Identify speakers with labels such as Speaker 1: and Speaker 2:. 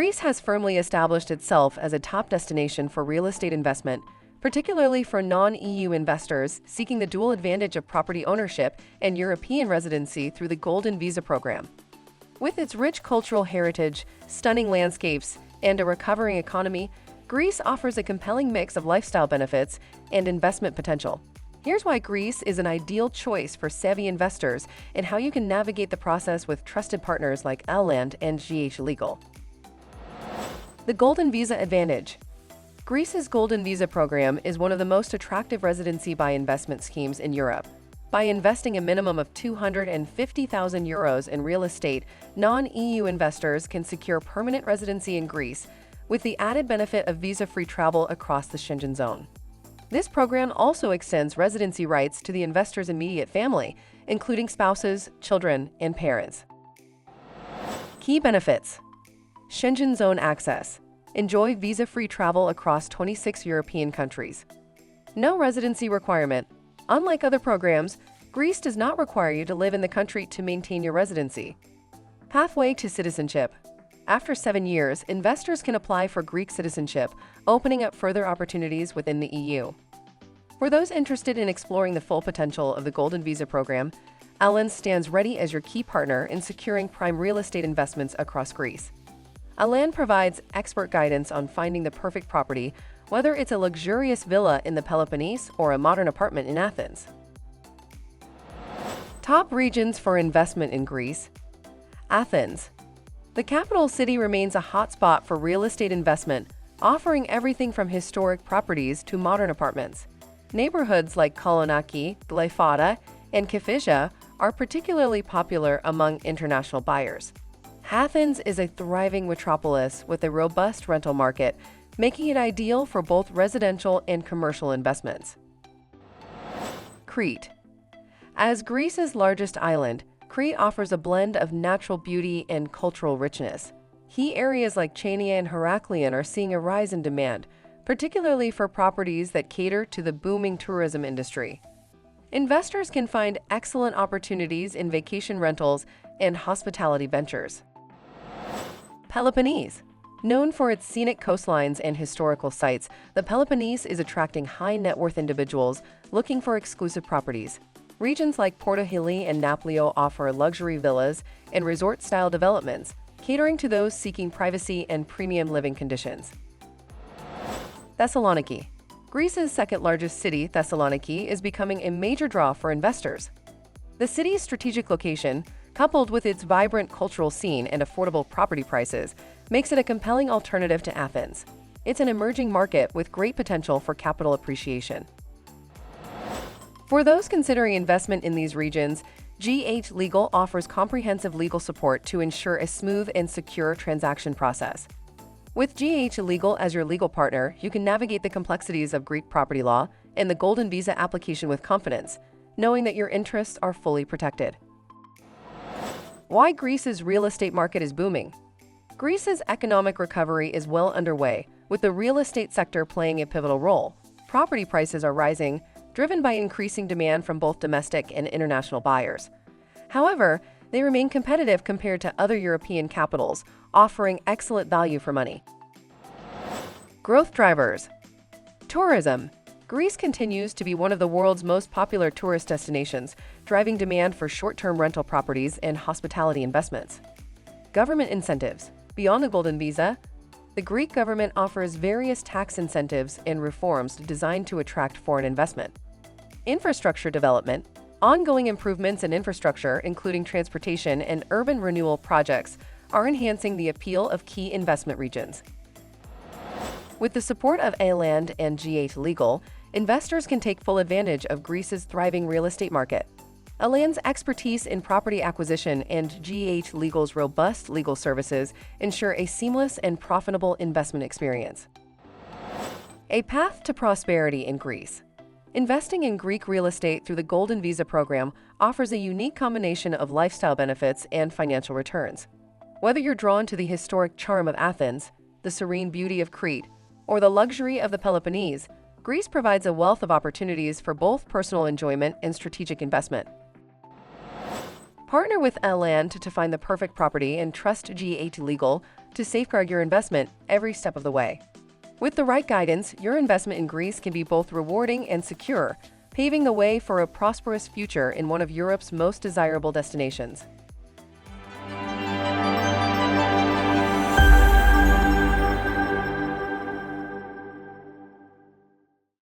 Speaker 1: Greece has firmly established itself as a top destination for real estate investment, particularly for non-EU investors seeking the dual advantage of property ownership and European residency through the Golden Visa program. With its rich cultural heritage, stunning landscapes, and a recovering economy, Greece offers a compelling mix of lifestyle benefits and investment potential. Here's why Greece is an ideal choice for savvy investors and how you can navigate the process with trusted partners like Land and GH Legal. The Golden Visa Advantage. Greece's Golden Visa program is one of the most attractive residency by investment schemes in Europe. By investing a minimum of €250,000 in real estate, non-EU investors can secure permanent residency in Greece, with the added benefit of visa-free travel across the Schengen Zone. This program also extends residency rights to the investor's immediate family, including spouses, children, and parents. Key benefits. Schengen Zone access. Enjoy visa-free travel across 26 European countries. No residency requirement. Unlike other programs, Greece does not require you to live in the country to maintain your residency. Pathway to citizenship. After 7 years, investors can apply for Greek citizenship, opening up further opportunities within the EU. For those interested in exploring the full potential of the Golden Visa program, Land stands ready as your key partner in securing prime real estate investments across Greece. Land provides expert guidance on finding the perfect property, whether it's a luxurious villa in the Peloponnese or a modern apartment in Athens. Top regions for investment in Greece. Athens. The capital city remains a hotspot for real estate investment, offering everything from historic properties to modern apartments. Neighborhoods like Kolonaki, Glyfada, and Kifisia are particularly popular among international buyers. Athens is a thriving metropolis with a robust rental market, making it ideal for both residential and commercial investments. Crete. As Greece's largest island, Crete offers a blend of natural beauty and cultural richness. Key areas like Chania and Heraklion are seeing a rise in demand, particularly for properties that cater to the booming tourism industry. Investors can find excellent opportunities in vacation rentals and hospitality ventures. Peloponnese. Known for its scenic coastlines and historical sites, the Peloponnese is attracting high-net-worth individuals looking for exclusive properties. Regions like Portoheli and Naplio offer luxury villas and resort-style developments, catering to those seeking privacy and premium living conditions. Thessaloniki. Greece's second-largest city, Thessaloniki, is becoming a major draw for investors. The city's strategic location, coupled with its vibrant cultural scene and affordable property prices, makes it a compelling alternative to Athens. It's an emerging market with great potential for capital appreciation. For those considering investment in these regions, GH Legal offers comprehensive legal support to ensure a smooth and secure transaction process. With GH Legal as your legal partner, you can navigate the complexities of Greek property law and the Golden Visa application with confidence, knowing that your interests are fully protected. Why Greece's real estate market is booming. Greece's economic recovery is well underway, with the real estate sector playing a pivotal role. Property prices are rising, driven by increasing demand from both domestic and international buyers. However, they remain competitive compared to other European capitals, offering excellent value for money. Growth drivers. Tourism. Greece continues to be one of the world's most popular tourist destinations, driving demand for short-term rental properties and hospitality investments. Government incentives. Beyond the Golden Visa, the Greek government offers various tax incentives and reforms designed to attract foreign investment. Infrastructure development. Ongoing improvements in infrastructure, including transportation and urban renewal projects, are enhancing the appeal of key investment regions. With the support of Land and GH Legal, investors can take full advantage of Greece's thriving real estate market. Land's expertise in property acquisition and GH Legal's robust legal services ensure a seamless and profitable investment experience. A path to prosperity in Greece. Investing in Greek real estate through the Golden Visa program offers a unique combination of lifestyle benefits and financial returns. Whether you're drawn to the historic charm of Athens, the serene beauty of Crete, or the luxury of the Peloponnese, Greece provides a wealth of opportunities for both personal enjoyment and strategic investment. Partner with Land to find the perfect property and trust GH Legal to safeguard your investment every step of the way. With the right guidance, your investment in Greece can be both rewarding and secure, paving the way for a prosperous future in one of Europe's most desirable destinations.